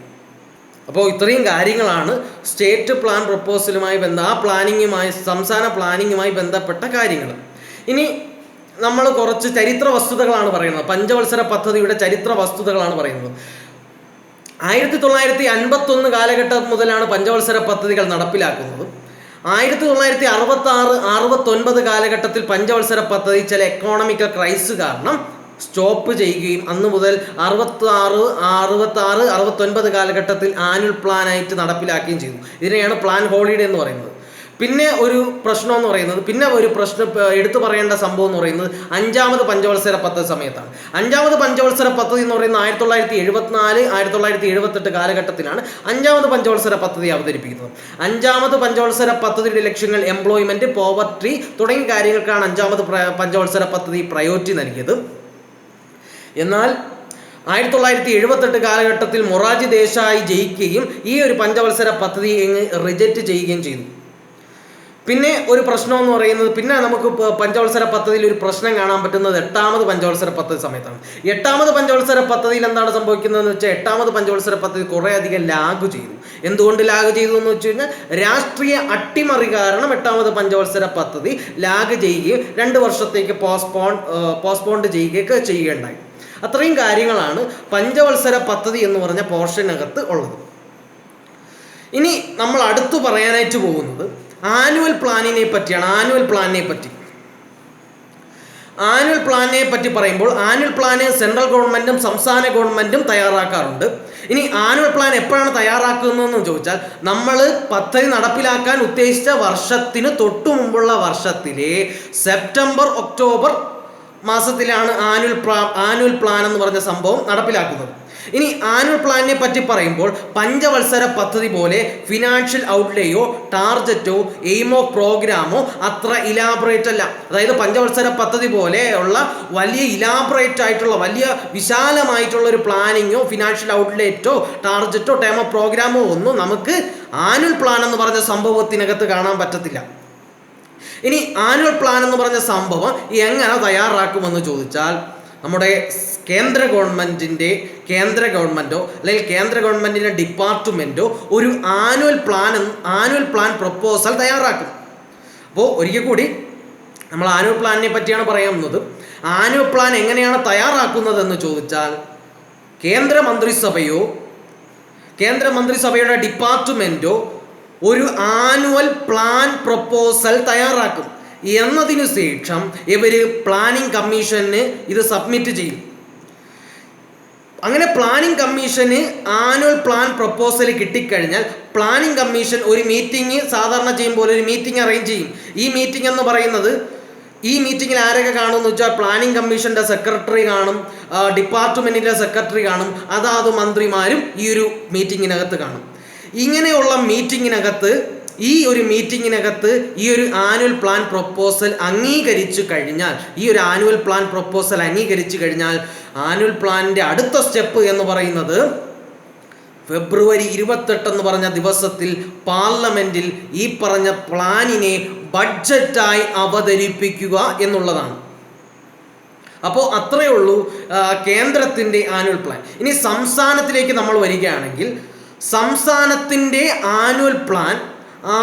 അപ്പോൾ ഇത്രയും കാര്യങ്ങളാണ് സ്റ്റേറ്റ് പ്ലാൻ പ്രപ്പോസലുമായി സംസ്ഥാന പ്ലാനിങ്ങുമായി ബന്ധപ്പെട്ട കാര്യങ്ങൾ. ഇനി നമ്മൾ കുറച്ച് ചരിത്ര വസ്തുതകളാണ് പറയുന്നത്. പഞ്ചവത്സര പദ്ധതിയുടെ ചരിത്ര വസ്തുതകളാണ് പറയുന്നത്. 1951 കാലഘട്ടം മുതലാണ് പഞ്ചവത്സര പദ്ധതികൾ നടപ്പിലാക്കുന്നത്. 1966-69 കാലഘട്ടത്തിൽ പഞ്ചവത്സര പദ്ധതി ചില എക്കോണമിക്കൽ ക്രൈസിസ് കാരണം സ്റ്റോപ്പ് ചെയ്യുകയും അന്ന് മുതൽ 66 കാലഘട്ടത്തിൽ ആനുവൽ പ്ലാനായിട്ട് നടപ്പിലാക്കുകയും ചെയ്തു. ഇതിനെയാണ് പ്ലാൻ ഹോളിഡേ എന്ന് പറയുന്നത്. പിന്നെ ഒരു പ്രശ്നം എന്ന് പറയുന്നത്, പിന്നെ ഒരു പ്രശ്നം എടുത്തു പറയേണ്ട സംഭവം എന്ന് പറയുന്നത് 5ാമത് പഞ്ചവത്സര പദ്ധതി സമയത്താണ്. 5ാമത് പഞ്ചവത്സര പദ്ധതി എന്ന് പറയുന്നത് 1974, 1978 കാലഘട്ടത്തിലാണ് 5ാമത് പഞ്ചവത്സര പദ്ധതി അവതരിപ്പിക്കുന്നത്. 5ാമത് പഞ്ചവത്സര പദ്ധതിയുടെ ലക്ഷ്യങ്ങൾ എംപ്ലോയ്മെന്റ്, പോവർട്ടി തുടങ്ങിയ കാര്യങ്ങൾക്കാണ് 5ാമത് പഞ്ചവത്സര പദ്ധതി പ്രയോറിറ്റി നൽകിയത്. എന്നാൽ 1978 കാലഘട്ടത്തിൽ മൊറാർജി ദേശായി ജയിക്കുകയും ഈ ഒരു പഞ്ചവത്സര പദ്ധതി റിജക്റ്റ് ചെയ്യുകയും ചെയ്തു. പിന്നെ ഒരു പ്രശ്നം എന്ന് പറയുന്നത്, പിന്നെ നമുക്ക് പഞ്ചവത്സര പദ്ധതിയിൽ ഒരു പ്രശ്നം കാണാൻ പറ്റുന്നത് 8ാമത് പഞ്ചവത്സര പദ്ധതി സമയത്താണ്. 8ാമത് പഞ്ചവത്സര പദ്ധതിയിൽ എന്താണ് സംഭവിക്കുന്നതെന്ന് വെച്ചാൽ 8ാമത് പഞ്ചവത്സര പദ്ധതി കുറേ അധികം ലാഗ് ചെയ്തു. എന്തുകൊണ്ട് ലാഗ് ചെയ്തു എന്ന് വെച്ച് കഴിഞ്ഞാൽ രാഷ്ട്രീയ അട്ടിമറി കാരണം 8ാമത് പഞ്ചവത്സര പദ്ധതി ലാഗ് ചെയ്യുകയും 2 വർഷത്തേക്ക് പോസ്റ്റ്പോണ്ട് ചെയ്യുകയൊക്കെ ചെയ്യുകയുണ്ടായി. അത്രയും കാര്യങ്ങളാണ് പഞ്ചവത്സര പദ്ധതി എന്ന് പറഞ്ഞ പോർഷനകത്ത് ഉള്ളത്. ഇനി നമ്മൾ അടുത്തു പറയാനായിട്ട് പോകുന്നത് ആനുവൽ പ്ലാനിനെ പറ്റിയാണ്. ആനുവൽ പ്ലാനിനെ പറ്റി പറയുമ്പോൾ ആനുവൽ പ്ലാന് സെൻട്രൽ ഗവൺമെൻറ്റും സംസ്ഥാന ഗവൺമെൻറ്റും തയ്യാറാക്കാറുണ്ട്. ഇനി ആനുവൽ പ്ലാൻ എപ്പോഴാണ് തയ്യാറാക്കുന്നതെന്ന് ചോദിച്ചാൽ, നമ്മൾ പദ്ധതി നടപ്പിലാക്കാൻ ഉദ്ദേശിച്ച വർഷത്തിന് തൊട്ടു മുമ്പുള്ള വർഷത്തിലെ സെപ്റ്റംബർ, ഒക്ടോബർ മാസത്തിലാണ് ആനുവൽ പ്ലാൻ എന്ന് പറഞ്ഞ സംഭവം നടപ്പിലാക്കുന്നത്. ഇനി ആനുവൽ പ്ലാനിനെ പറ്റി പറയുമ്പോൾ പഞ്ചവത്സര പദ്ധതി പോലെ ഫിനാൻഷ്യൽ ഔട്ട്ലേയോ ടാർജറ്റോ എയിമോ പ്രോഗ്രാമോ അത്ര ഇലാബറേറ്റ് അല്ല. അതായത് പഞ്ചവത്സര പദ്ധതി പോലെയുള്ള വലിയ ഇലാബറേറ്റ് ആയിട്ടുള്ള വലിയ വിശാലമായിട്ടുള്ള ഒരു പ്ലാനിങ്ങോ ഫിനാൻഷ്യൽ ഔട്ട്ലെറ്റോ ടാർജറ്റോ ടേമോ പ്രോഗ്രാമോ ഒന്നും നമുക്ക് ആനുവൽ പ്ലാൻ എന്ന് പറഞ്ഞ സംഭവത്തിനകത്ത് കാണാൻ പറ്റത്തില്ല. ഇനി ആനുവൽ പ്ലാൻ എന്ന് പറഞ്ഞ സംഭവം എങ്ങനെ തയ്യാറാക്കുമെന്ന് ചോദിച്ചാൽ, നമ്മുടെ കേന്ദ്ര ഗവൺമെൻറ്റോ അല്ലെങ്കിൽ കേന്ദ്ര ഗവൺമെൻറ്റിൻ്റെ ഡിപ്പാർട്ട്മെൻറ്റോ ഒരു ആനുവൽ പ്ലാൻ പ്രപ്പോസൽ തയ്യാറാക്കും. അപ്പോൾ ഒരിക്കൽ കൂടി നമ്മൾ ആനുവൽ പ്ലാനിനെ പറ്റിയാണ് പറയുന്നത്. ആനുവൽ പ്ലാൻ എങ്ങനെയാണ് തയ്യാറാക്കുന്നതെന്ന് ചോദിച്ചാൽ, കേന്ദ്ര മന്ത്രിസഭയുടെ ഡിപ്പാർട്ട്മെൻറ്റോ ഒരു ആനുവൽ പ്ലാൻ പ്രപ്പോസൽ തയ്യാറാക്കും. എന്നതിനു ശേഷം ഇവർ പ്ലാനിംഗ് കമ്മീഷന് ഇത് സബ്മിറ്റ് ചെയ്യും. അങ്ങനെ planning commission annual plan proposal കിട്ടിക്കഴിഞ്ഞാൽ പ്ലാനിംഗ് കമ്മീഷൻ ഒരു മീറ്റിംഗ് സാധാരണ ചെയ്യുമ്പോൾ ഒരു മീറ്റിംഗ് അറേഞ്ച് ചെയ്യും. ഈ മീറ്റിംഗ് എന്ന് പറയുന്നത്, ഈ മീറ്റിങ്ങിൽ ആരൊക്കെ കാണുമെന്ന് വെച്ചാൽ പ്ലാനിംഗ് കമ്മീഷൻ്റെ സെക്രട്ടറി കാണും, ഡിപ്പാർട്ട്മെൻറ്റിൻ്റെ സെക്രട്ടറി കാണും, അതാത് മന്ത്രിമാരും ഈ ഒരു മീറ്റിങ്ങിനകത്ത് കാണും. ഇങ്ങനെയുള്ള മീറ്റിങ്ങിനകത്ത് ഈ ഒരു ആനുവൽ പ്ലാൻ പ്രപ്പോസൽ അംഗീകരിച്ചു കഴിഞ്ഞാൽ ആനുവൽ പ്ലാനിൻ്റെ അടുത്ത സ്റ്റെപ്പ് എന്ന് പറയുന്നത് ഫെബ്രുവരി 28 എന്ന് പറഞ്ഞ ദിവസത്തിൽ പാർലമെൻറ്റിൽ ഈ പറഞ്ഞ പ്ലാനിനെ ബഡ്ജറ്റായി അവതരിപ്പിക്കുക എന്നുള്ളതാണ്. അപ്പോൾ അത്രയേ ഉള്ളൂ കേന്ദ്രത്തിൻ്റെ ആനുവൽ പ്ലാൻ. ഇനി സംസ്ഥാനത്തിലേക്ക് നമ്മൾ വരികയാണെങ്കിൽ, സംസ്ഥാനത്തിൻ്റെ ആനുവൽ പ്ലാൻ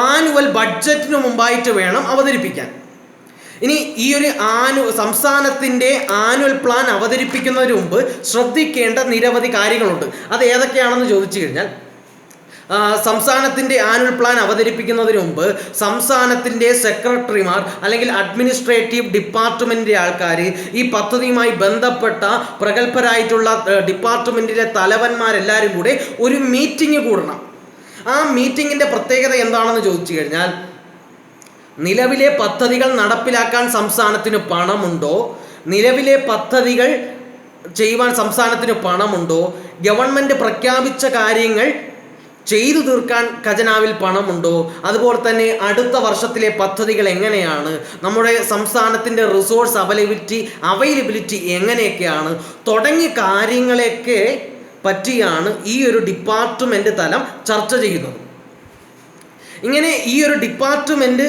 ആനുവൽ ബഡ്ജറ്റിന് മുമ്പായിട്ട് വേണം അവതരിപ്പിക്കാൻ. ഇനി ഈ ഒരു സംസ്ഥാനത്തിൻ്റെ ആനുവൽ പ്ലാൻ അവതരിപ്പിക്കുന്നതിന് മുമ്പ് ശ്രദ്ധിക്കേണ്ട നിരവധി കാര്യങ്ങളുണ്ട്. അത് ഏതൊക്കെയാണെന്ന് ചോദിച്ചു കഴിഞ്ഞാൽ, സംസ്ഥാനത്തിൻ്റെ ആനുവൽ പ്ലാൻ അവതരിപ്പിക്കുന്നതിന് മുമ്പ് സംസ്ഥാനത്തിൻ്റെ സെക്രട്ടറിമാർ അല്ലെങ്കിൽ അഡ്മിനിസ്ട്രേറ്റീവ് ഡിപ്പാർട്ട്മെൻറ്റിലെ ആൾക്കാർ, ഈ പദ്ധതിയുമായി ബന്ധപ്പെട്ട പ്രഗത്ഭരായിട്ടുള്ള ഡിപ്പാർട്ട്മെൻറ്റിലെ തലവന്മാരെല്ലാവരും കൂടെ ഒരു മീറ്റിംഗ് കൂടണം. ആ മീറ്റിങ്ങിൻ്റെ പ്രത്യേകത എന്താണെന്ന് ചോദിച്ചു കഴിഞ്ഞാൽ, നിലവിലെ പദ്ധതികൾ നടപ്പിലാക്കാൻ സംസ്ഥാനത്തിന് പണമുണ്ടോ, നിലവിലെ പദ്ധതികൾ ചെയ്യുവാൻ സംസ്ഥാനത്തിന് പണമുണ്ടോ, ഗവൺമെൻറ് പ്രഖ്യാപിച്ച കാര്യങ്ങൾ ചെയ്തു തീർക്കാൻ ഖജനാവിൽ പണമുണ്ടോ, അതുപോലെ തന്നെ അടുത്ത വർഷത്തിലെ പദ്ധതികൾ എങ്ങനെയാണ്, നമ്മുടെ സംസ്ഥാനത്തിൻ്റെ റിസോഴ്സ് അവൈലബിലിറ്റി എങ്ങനെയൊക്കെയാണ് തുടങ്ങിയ കാര്യങ്ങളെയൊക്കെ പറ്റിയാണ് ഈ ഒരു ഡിപ്പാർട്ട്മെൻറ്റ് തലം ചർച്ച ചെയ്യുന്നത്. ഇങ്ങനെ ഈ ഒരു ഡിപ്പാർട്ട്മെൻറ്റ്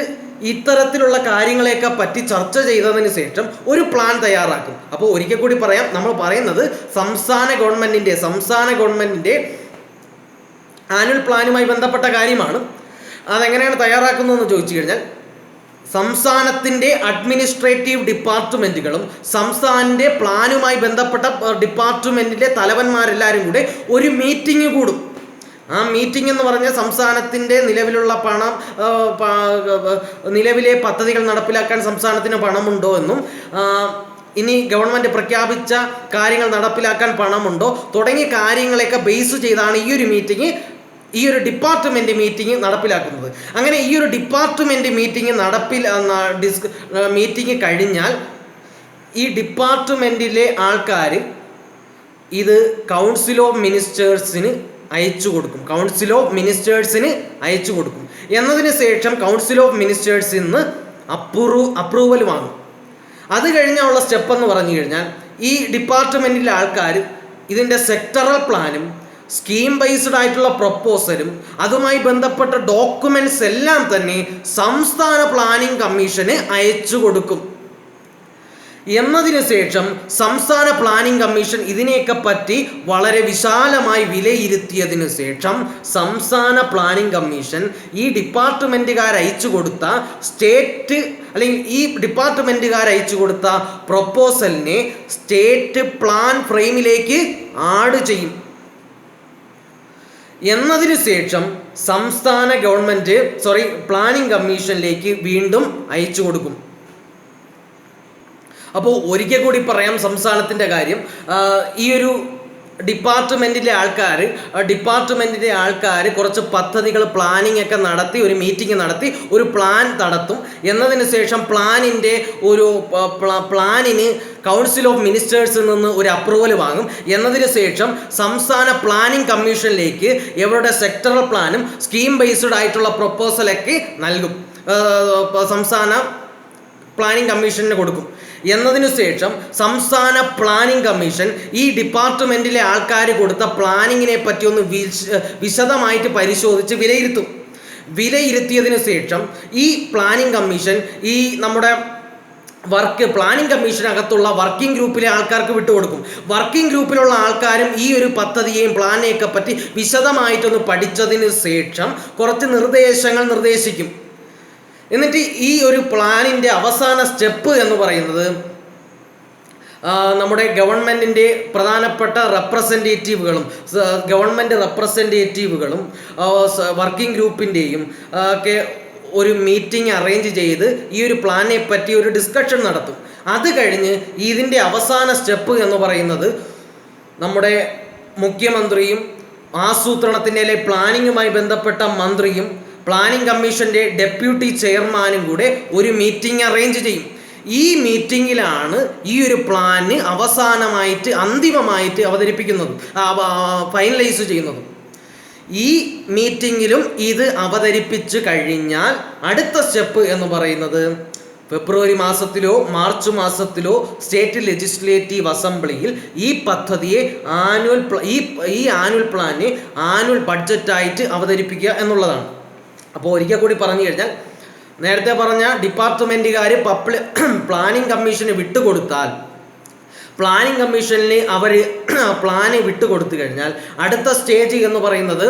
ഇത്തരത്തിലുള്ള കാര്യങ്ങളെയൊക്കെ പറ്റി ചർച്ച ചെയ്തതിന് ശേഷം ഒരു പ്ലാൻ തയ്യാറാക്കും. അപ്പോൾ ഒരിക്കൽ കൂടി പറയാം, നമ്മൾ പറയുന്നത് സംസ്ഥാന ഗവൺമെൻറ്റിൻ്റെ ആനുവൽ പ്ലാനുമായി ബന്ധപ്പെട്ട കാര്യമാണ്. അതെങ്ങനെയാണ് തയ്യാറാക്കുന്നതെന്ന് ചോദിച്ചു കഴിഞ്ഞാൽ, സംസ്ഥാനത്തിൻ്റെ അഡ്മിനിസ്ട്രേറ്റീവ് ഡിപ്പാർട്ട്മെൻറ്റുകളും സംസ്ഥാനത്തിൻ്റെ പ്ലാനുമായി ബന്ധപ്പെട്ട ഡിപ്പാർട്ട്മെൻറ്റിൻ്റെ തലവന്മാരെല്ലാവരും കൂടെ ഒരു മീറ്റിംഗ് കൂടും. ആ മീറ്റിംഗ് എന്ന് പറഞ്ഞാൽ സംസ്ഥാനത്തിൻ്റെ നിലവിലുള്ള നിലവിലെ പദ്ധതികൾ നടപ്പിലാക്കാൻ സംസ്ഥാനത്തിന് പണമുണ്ടോ എന്നും ഇനി ഗവൺമെൻറ് പ്രഖ്യാപിച്ച കാര്യങ്ങൾ നടപ്പിലാക്കാൻ പണമുണ്ടോ തുടങ്ങിയ കാര്യങ്ങളെയൊക്കെ ബേസ് ചെയ്താണ് ഈ ഒരു ഡിപ്പാർട്ട്മെൻറ്റ് മീറ്റിംഗ് നടപ്പിലാക്കുന്നത്. അങ്ങനെ ഈ ഒരു ഡിപ്പാർട്ട്മെൻറ്റ് മീറ്റിംഗ് കഴിഞ്ഞാൽ ഈ ഡിപ്പാർട്ട്മെൻറ്റിലെ ആൾക്കാർ ഇത് കൗൺസിൽ ഓഫ് മിനിസ്റ്റേഴ്സിന് അയച്ചു കൊടുക്കും. എന്നതിന് ശേഷം കൗൺസിൽ ഓഫ് മിനിസ്റ്റേഴ്സിൽ നിന്ന് അപ്രൂവൽ വാങ്ങും. അത് കഴിഞ്ഞുള്ള സ്റ്റെപ്പ് എന്ന് പറഞ്ഞു കഴിഞ്ഞാൽ ഈ ഡിപ്പാർട്ട്മെൻറ്റിലെ ആൾക്കാർ ഇതിൻ്റെ സെക്ടറൽ പ്ലാനും സ്കീം ബേസ്ഡ് ആയിട്ടുള്ള പ്രൊപ്പോസലും അതുമായി ബന്ധപ്പെട്ട ഡോക്യുമെൻറ്റ്സ് എല്ലാം തന്നെ സംസ്ഥാന പ്ലാനിംഗ് കമ്മീഷന് അയച്ചു കൊടുക്കും. എന്നതിന് ശേഷം സംസ്ഥാന പ്ലാനിംഗ് കമ്മീഷൻ ഇതിനെയൊക്കെ പറ്റി വളരെ വിശാലമായി വിലയിരുത്തിയതിനു ശേഷം സംസ്ഥാന പ്ലാനിംഗ് കമ്മീഷൻ ഈ ഡിപ്പാർട്ട്മെൻറ്റുകാർ അയച്ചു കൊടുത്ത പ്രൊപ്പോസലിനെ സ്റ്റേറ്റ് പ്ലാൻ ഫ്രെയിമിലേക്ക് ആഡ് ചെയ്യും. എന്നതിനു ശേഷം പ്ലാനിംഗ് കമ്മീഷനിലേക്ക് വീണ്ടും അയച്ചു കൊടുക്കും. അപ്പോൾ ഒരിക്കൽ കൂടി പറയാം സംസ്ഥാനത്തിൻ്റെ കാര്യം. ഈ ഒരു ഡിപ്പാർട്ട്മെൻറ്റിലെ ആൾക്കാർ കുറച്ച് പദ്ധതികൾ പ്ലാനിംഗ് ഒക്കെ നടത്തി ഒരു മീറ്റിംഗ് നടത്തി ഒരു പ്ലാൻ നടത്തും. എന്നതിന് ശേഷം പ്ലാനിന് കൗൺസിൽ ഓഫ് മിനിസ്റ്റേഴ്സിൽ നിന്ന് ഒരു അപ്രൂവൽ വാങ്ങും. എന്നതിന് ശേഷം സംസ്ഥാന പ്ലാനിംഗ് കമ്മീഷനിലേക്ക് ഇവരുടെ സെക്ടറൽ പ്ലാനും സ്കീം ബേസ്ഡ് ആയിട്ടുള്ള പ്രൊപ്പോസലൊക്കെ നൽകും, സംസ്ഥാന പ്ലാനിംഗ് കമ്മീഷന് കൊടുക്കും. എന്നതിനു ശേഷം സംസ്ഥാന പ്ലാനിംഗ് കമ്മീഷൻ ഈ ഡിപ്പാർട്ട്മെൻറ്റിലെ ആൾക്കാർ കൊടുത്ത പ്ലാനിങ്ങിനെ പറ്റി ഒന്ന് വിശദമായിട്ട് പരിശോധിച്ച് വിലയിരുത്തിയതിനു ശേഷം ഈ പ്ലാനിംഗ് കമ്മീഷൻ ഈ നമ്മുടെ പ്ലാനിംഗ് കമ്മീഷനകത്തുള്ള വർക്കിംഗ് ഗ്രൂപ്പിലെ ആൾക്കാർക്ക് വിട്ടുകൊടുക്കും. വർക്കിംഗ് ഗ്രൂപ്പിലുള്ള ആൾക്കാരും ഈ ഒരു പദ്ധതിയെയും പ്ലാനിനെയൊക്കെ പറ്റി വിശദമായിട്ടൊന്ന് പഠിച്ചതിന് ശേഷം കുറച്ച് നിർദ്ദേശിക്കും. എന്നിട്ട് ഈ ഒരു പ്ലാനിൻ്റെ അവസാന സ്റ്റെപ്പ് എന്ന് പറയുന്നത് നമ്മുടെ ഗവൺമെൻറ്റിൻ്റെ പ്രധാനപ്പെട്ട ഗവൺമെൻറ് റെപ്രസെൻറ്റേറ്റീവുകളും വർക്കിംഗ് ഗ്രൂപ്പിൻ്റെയും ഒക്കെ ഒരു മീറ്റിംഗ് അറേഞ്ച് ചെയ്ത് ഈ ഒരു പ്ലാനെ പറ്റി ഒരു ഡിസ്കഷൻ നടത്തും. അത് കഴിഞ്ഞ് ഇതിൻ്റെ അവസാന സ്റ്റെപ്പ് എന്ന് പറയുന്നത് നമ്മുടെ മുഖ്യമന്ത്രിയും ആസൂത്രണത്തിൻ്റെ പ്ലാനിങ്ങുമായി ബന്ധപ്പെട്ട മന്ത്രിയും പ്ലാനിംഗ് കമ്മീഷൻ്റെ ഡെപ്യൂട്ടി ചെയർമാനും കൂടെ ഒരു മീറ്റിംഗ് അറേഞ്ച് ചെയ്യും. ഈ മീറ്റിങ്ങിലാണ് ഈ ഒരു പ്ലാന് അന്തിമമായിട്ട് അവതരിപ്പിക്കുന്നത്, ഫൈനലൈസ് ചെയ്യുന്നത്. ഈ മീറ്റിങ്ങിലും ഇത് അവതരിപ്പിച്ചു കഴിഞ്ഞാൽ അടുത്ത സ്റ്റെപ്പ് എന്ന് പറയുന്നത് ഫെബ്രുവരി മാസത്തിലോ മാർച്ച് മാസത്തിലോ സ്റ്റേറ്റ് ലെജിസ്ലേറ്റീവ് അസംബ്ലിയിൽ ഈ പദ്ധതിയെ ആനുവൽ പ്ലാനെ ആനുവൽ ബഡ്ജറ്റായിട്ട് അവതരിപ്പിക്കുക എന്നുള്ളതാണ്. അപ്പോൾ ഒരിക്കൽ കൂടി പറഞ്ഞു കഴിഞ്ഞാൽ നേരത്തെ പറഞ്ഞ ഡിപ്പാർട്ട്മെൻറ്റുകാർ പ്ലാനിംഗ് കമ്മീഷന് വിട്ടുകൊടുത്താൽ പ്ലാനിംഗ് കമ്മീഷനിൽ അവർ പ്ലാന് വിട്ടുകൊടുത്തു കഴിഞ്ഞാൽ അടുത്ത സ്റ്റേജ് എന്ന് പറയുന്നത്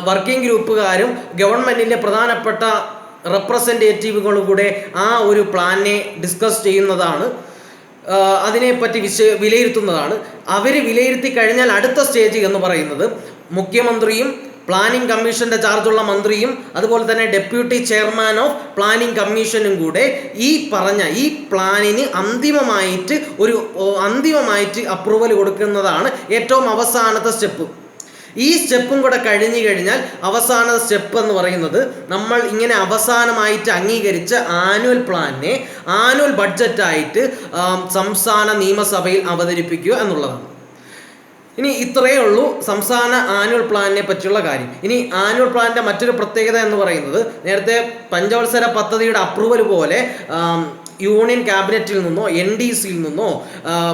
വർക്കിംഗ് ഗ്രൂപ്പുകാരും ഗവൺമെൻറ്റിൻ്റെ പ്രധാനപ്പെട്ട റെപ്രസെൻറ്റേറ്റീവുകളും കൂടെ ആ ഒരു പ്ലാനെ ഡിസ്കസ് ചെയ്യുന്നതാണ്, അതിനെപ്പറ്റി വിലയിരുത്തുന്നതാണ്. അവർ വിലയിരുത്തി കഴിഞ്ഞാൽ അടുത്ത സ്റ്റേജ് എന്ന് പറയുന്നത് മുഖ്യമന്ത്രിയും പ്ലാനിംഗ് കമ്മീഷൻ്റെ ചാർജുള്ള മന്ത്രിയും അതുപോലെ തന്നെ ഡെപ്യൂട്ടി ചെയർമാൻ ഓഫ് പ്ലാനിംഗ് കമ്മീഷനും കൂടെ ഈ പ്ലാനിന് അന്തിമമായിട്ട് അപ്രൂവൽ കൊടുക്കുന്നതാണ് ഏറ്റവും അവസാനത്തെ സ്റ്റെപ്പ്. ഈ സ്റ്റെപ്പും കൂടെ കഴിഞ്ഞു കഴിഞ്ഞാൽ അവസാന സ്റ്റെപ്പ് എന്ന് പറയുന്നത് നമ്മൾ ഇങ്ങനെ അവസാനമായിട്ട് അംഗീകരിച്ച ആനുവൽ പ്ലാനിനെ ആനുവൽ ബഡ്ജറ്റായിട്ട് സംസ്ഥാന നിയമസഭയിൽ അവതരിപ്പിക്കുക എന്നുള്ളതാണ്. ഇനി ഇത്രയേ ഉള്ളൂ സംസ്ഥാന ആനുവൽ പ്ലാനിനെ പറ്റിയുള്ള കാര്യം. ഇനി ആനുവൽ പ്ലാനിൻ്റെ മറ്റൊരു പ്രത്യേകത എന്ന് പറയുന്നത് നേരത്തെ പഞ്ചവത്സര പദ്ധതിയുടെ അപ്രൂവൽ പോലെ യൂണിയൻ ക്യാബിനറ്റിൽ നിന്നോ NDCയിൽ നിന്നോ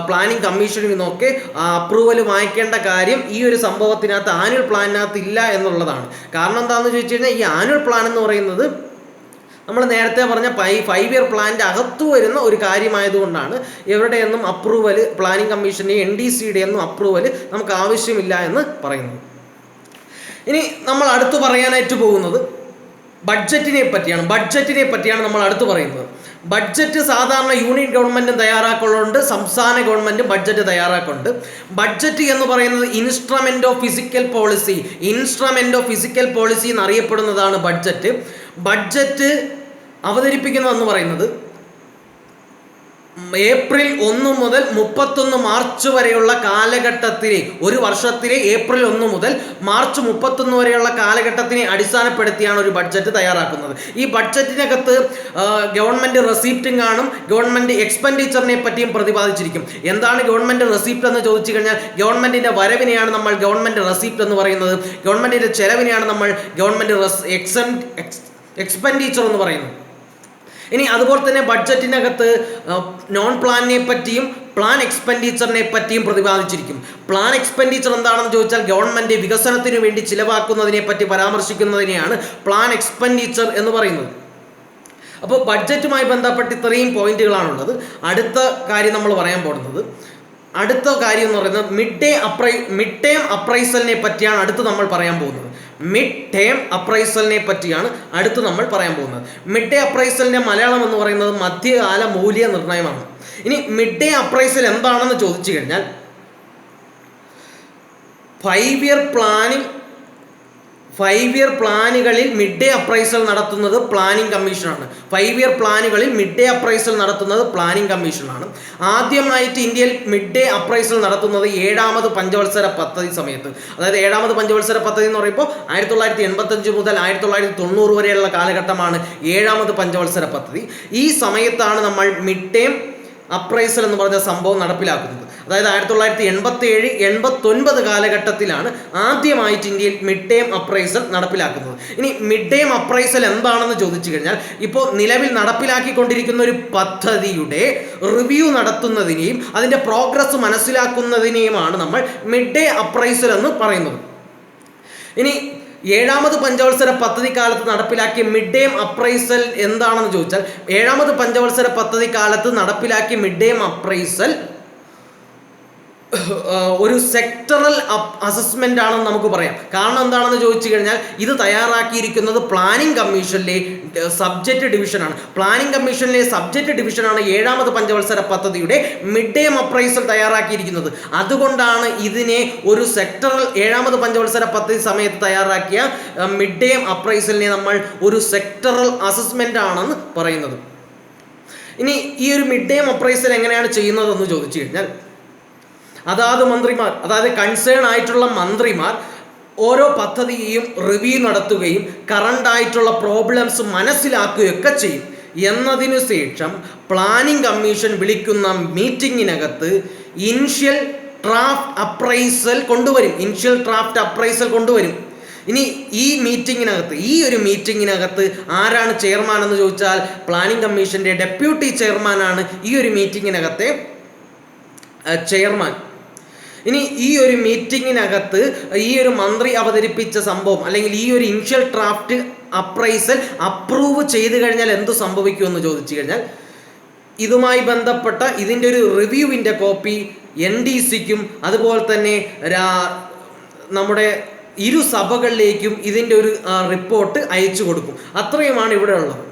പ്ലാനിംഗ് കമ്മീഷനിൽ നിന്നോ ഒക്കെ അപ്രൂവൽ വാങ്ങിക്കേണ്ട കാര്യം ഈ ഒരു സംഭവത്തിനകത്ത് ആനുവൽ പ്ലാനിനകത്ത് ഇല്ല എന്നുള്ളതാണ്. കാരണം എന്താണെന്ന് ചോദിച്ചു കഴിഞ്ഞാൽ ഈ ആനുവൽ പ്ലാൻ എന്ന് പറയുന്നത് നമ്മൾ നേരത്തെ പറഞ്ഞ 5 ഇയർ പ്ലാനിൻ്റെ അകത്തു വരുന്ന ഒരു കാര്യമായതുകൊണ്ടാണ് എവിടെയൊന്നും അപ്രൂവൽ പ്ലാനിംഗ് കമ്മീഷൻ്റെ NDCയുടെ ഒന്നും അപ്രൂവൽ നമുക്ക് ആവശ്യമില്ല എന്ന് പറയുന്നത്. ഇനി നമ്മൾ അടുത്ത് പറയാനായിട്ട് പോകുന്നത് ബഡ്ജറ്റിനെ പറ്റിയാണ് നമ്മൾ അടുത്ത് പറയുന്നത്. ബഡ്ജറ്റ് സാധാരണ യൂണിയൻ ഗവൺമെൻറ്റും തയ്യാറാക്കുന്നുണ്ട്, സംസ്ഥാന ഗവൺമെൻറ്റും ബഡ്ജറ്റ് തയ്യാറാക്കുന്നുണ്ട്. ബഡ്ജറ്റ് എന്ന് പറയുന്നത് ഇൻസ്ട്രുമെൻ്റ് ഓഫ് ഫിസിക്കൽ പോളിസി എന്നറിയപ്പെടുന്നതാണ് ബഡ്ജറ്റ് അവതരിപ്പിക്കുന്നതെന്ന് പറയുന്നത് ഏപ്രിൽ 1 മുതൽ 31 മാർച്ച് വരെയുള്ള കാലഘട്ടത്തിലെ, ഒരു വർഷത്തിലെ ഏപ്രിൽ 1 മുതൽ മാർച്ച് 31 വരെയുള്ള കാലഘട്ടത്തിനെ അടിസ്ഥാനപ്പെടുത്തിയാണ് ഒരു ബഡ്ജറ്റ് തയ്യാറാക്കുന്നത്. ഈ ബഡ്ജറ്റിനകത്ത് ഗവൺമെൻറ് റെസിപ്റ്റും കാണും, ഗവൺമെൻറ് എക്സ്പെൻഡിച്ചറിനെ പറ്റിയും പ്രതിപാദിച്ചിരിക്കും. എന്താണ് ഗവൺമെൻറ് റെസിപ്റ്റ് എന്ന് ചോദിച്ചു കഴിഞ്ഞാൽ, ഗവൺമെൻറ്റിൻ്റെ വരവിനെയാണ് നമ്മൾ ഗവൺമെൻറ് റെസിപ്റ്റ് എന്ന് പറയുന്നത്, ഗവൺമെൻറ്റിൻ്റെ ചെലവിനെയാണ് നമ്മൾ ഗവൺമെൻറ് എക്സ്പെൻഡിച്ചർ എന്ന് പറയുന്നത്. ഇനി അതുപോലെ തന്നെ ബഡ്ജറ്റിനകത്ത് നോൺ പ്ലാനിനെ പറ്റിയും പ്ലാൻ എക്സ്പെൻഡിച്ചറിനെ പറ്റിയും പ്രതിപാദിച്ചിരിക്കും. പ്ലാൻ എക്സ്പെൻഡിച്ചർ എന്താണെന്ന് ചോദിച്ചാൽ ഗവൺമെൻറ് വികസനത്തിന് വേണ്ടി ചിലവാക്കുന്നതിനെ പറ്റി പരാമർശിക്കുന്നതിനെയാണ് പ്ലാൻ എക്സ്പെൻഡിച്ചർ എന്ന് പറയുന്നത്. അപ്പോൾ ബഡ്ജറ്റുമായി ബന്ധപ്പെട്ട് ഇത്രയും പോയിന്റുകളാണുള്ളത്. അടുത്ത കാര്യം നമ്മൾ പറയാൻ പോകുന്നത്, അടുത്ത കാര്യം എന്ന് പറയുന്നത് മിഡ് ടേം അപ്രൈസലിനെ പറ്റിയാണ് അടുത്ത് നമ്മൾ പറയാൻ പോകുന്നത്. മിഡ് ടേം അപ്രൈസലിനെ പറ്റിയാണ് അടുത്ത് നമ്മൾ പറയാൻ പോകുന്നത്. മിഡ് ഡേ അപ്രൈസലിൻ്റെ മലയാളം എന്ന് പറയുന്നത് മധ്യകാല മൂല്യനിർണ്ണയമാണ്. ഇനി മിഡ് ഡേ അപ്രൈസൽ എന്താണെന്ന് ചോദിച്ചു കഴിഞ്ഞാൽ, 5 ഇയർ പ്ലാനുകളിൽ മിഡ് ഡേ അപ്രൈസൽ നടത്തുന്നത് പ്ലാനിംഗ് കമ്മീഷനാണ്. 5 ഇയർ പ്ലാനുകളിൽ മിഡ് ഡേ അപ്രൈസൽ നടത്തുന്നത് പ്ലാനിംഗ് കമ്മീഷനാണ്. ആദ്യമായിട്ട് ഇന്ത്യയിൽ മിഡ് ഡേ അപ്രൈസൽ നടത്തുന്നത് 7ാമത് പഞ്ചവത്സര പദ്ധതി സമയത്ത്. അതായത് 7ാമത് പഞ്ചവത്സര പദ്ധതി എന്ന് പറയുമ്പോൾ 1985 മുതൽ 1990 വരെയുള്ള കാലഘട്ടമാണ് 7ാമത് പഞ്ചവത്സര പദ്ധതി. ഈ സമയത്താണ് നമ്മൾ മിഡ് ടേം അപ്രൈസൽ എന്ന് പറഞ്ഞ സംഭവം നടപ്പിലാക്കുന്നത്. അതായത് 1987-89 കാലഘട്ടത്തിലാണ് ആദ്യമായിട്ട് ഇന്ത്യയിൽ മിഡ് ടേം അപ്രൈസൽ നടപ്പിലാക്കുന്നത്. ഇനി മിഡ് ടേം അപ്രൈസൽ എന്താണെന്ന് ചോദിച്ചു കഴിഞ്ഞാൽ, ഇപ്പോൾ നിലവിൽ നടപ്പിലാക്കിക്കൊണ്ടിരിക്കുന്ന ഒരു പദ്ധതിയുടെ റിവ്യൂ നടത്തുന്നതിനെയും അതിൻ്റെ പ്രോഗ്രസ് മനസ്സിലാക്കുന്നതിനെയുമാണ് നമ്മൾ മിഡ് ഡേ അപ്രൈസൽ എന്ന് പറയുന്നത്. ഇനി 7ാമത് പഞ്ചവത്സര പദ്ധതി കാലത്ത് നടപ്പിലാക്കിയ മിഡ് ടേം അപ്രൈസൽ എന്താണെന്ന് ചോദിച്ചാൽ, 7ാമത് പഞ്ചവത്സര പദ്ധതി കാലത്ത് നടപ്പിലാക്കിയ മിഡ് ടേം അപ്രൈസൽ ഒരു സെക്ടറൽ അസസ്മെൻ്റ് ആണെന്ന് നമുക്ക് പറയാം. കാരണം എന്താണെന്ന് ചോദിച്ചു കഴിഞ്ഞാൽ, ഇത് തയ്യാറാക്കിയിരിക്കുന്നത് പ്ലാനിംഗ് കമ്മീഷനിലെ സബ്ജക്റ്റ് ഡിവിഷനാണ്. പ്ലാനിംഗ് കമ്മീഷനിലെ സബ്ജക്റ്റ് ഡിവിഷനാണ് 7ാമത് പഞ്ചവത്സര പദ്ധതിയുടെ മിഡ് ടേം അപ്രൈസൽ തയ്യാറാക്കിയിരിക്കുന്നത്. അതുകൊണ്ടാണ് ഇതിനെ ഒരു സെക്ടറൽ 7ാമത് പഞ്ചവത്സര പദ്ധതി സമയത്ത് തയ്യാറാക്കിയ മിഡ് ടേം അപ്രൈസലിനെ നമ്മൾ ഒരു സെക്ടറൽ അസസ്മെൻ്റ് ആണെന്ന് പറയുന്നത്. ഇനി ഈ ഒരു മിഡ് ടേം അപ്രൈസൽ എങ്ങനെയാണ് ചെയ്യുന്നതെന്ന് ചോദിച്ചു കഴിഞ്ഞാൽ, അതാത് മന്ത്രിമാർ, അതായത് കൺസേൺ ആയിട്ടുള്ള മന്ത്രിമാർ ഓരോ പദ്ധതിയെയും റിവ്യൂ നടത്തുകയും കറണ്ടായിട്ടുള്ള പ്രോബ്ലംസ് മനസ്സിലാക്കുകയൊക്കെ ചെയ്യും. എന്നതിനു ശേഷം പ്ലാനിംഗ് കമ്മീഷൻ വിളിക്കുന്ന മീറ്റിങ്ങിനകത്ത് ഇനിഷ്യൽ ഡ്രാഫ്റ്റ് അപ്രൈസൽ കൊണ്ടുവരും. ഇനി ഈ ഒരു മീറ്റിങ്ങിനകത്ത് ആരാണ് ചെയർമാൻ എന്ന് ചോദിച്ചാൽ, പ്ലാനിംഗ് കമ്മീഷൻ്റെ ഡെപ്യൂട്ടി ചെയർമാനാണ് ഈ ഒരു മീറ്റിങ്ങിനകത്തെ ചെയർമാൻ. ഇനി ഈ ഒരു മീറ്റിങ്ങിനകത്ത് ഈ ഒരു മന്ത്രി അവതരിപ്പിച്ച സംഭവം അല്ലെങ്കിൽ ഈ ഒരു ഇനിഷ്യൽ ഡ്രാഫ്റ്റ് അപ്രൈസൽ അപ്രൂവ് ചെയ്ത് കഴിഞ്ഞാൽ എന്ത് സംഭവിക്കുമെന്ന് ചോദിച്ചു കഴിഞ്ഞാൽ, ഇതുമായി ബന്ധപ്പെട്ട ഇതിൻ്റെ ഒരു റിവ്യൂവിൻ്റെ കോപ്പി NDCക്കും അതുപോലെ തന്നെ നമ്മുടെ ഇരു സഭകളിലേക്കും ഇതിൻ്റെ ഒരു റിപ്പോർട്ട് അയച്ചു കൊടുക്കും. അത്രയുമാണ് ഇവിടെ ഉള്ളത്.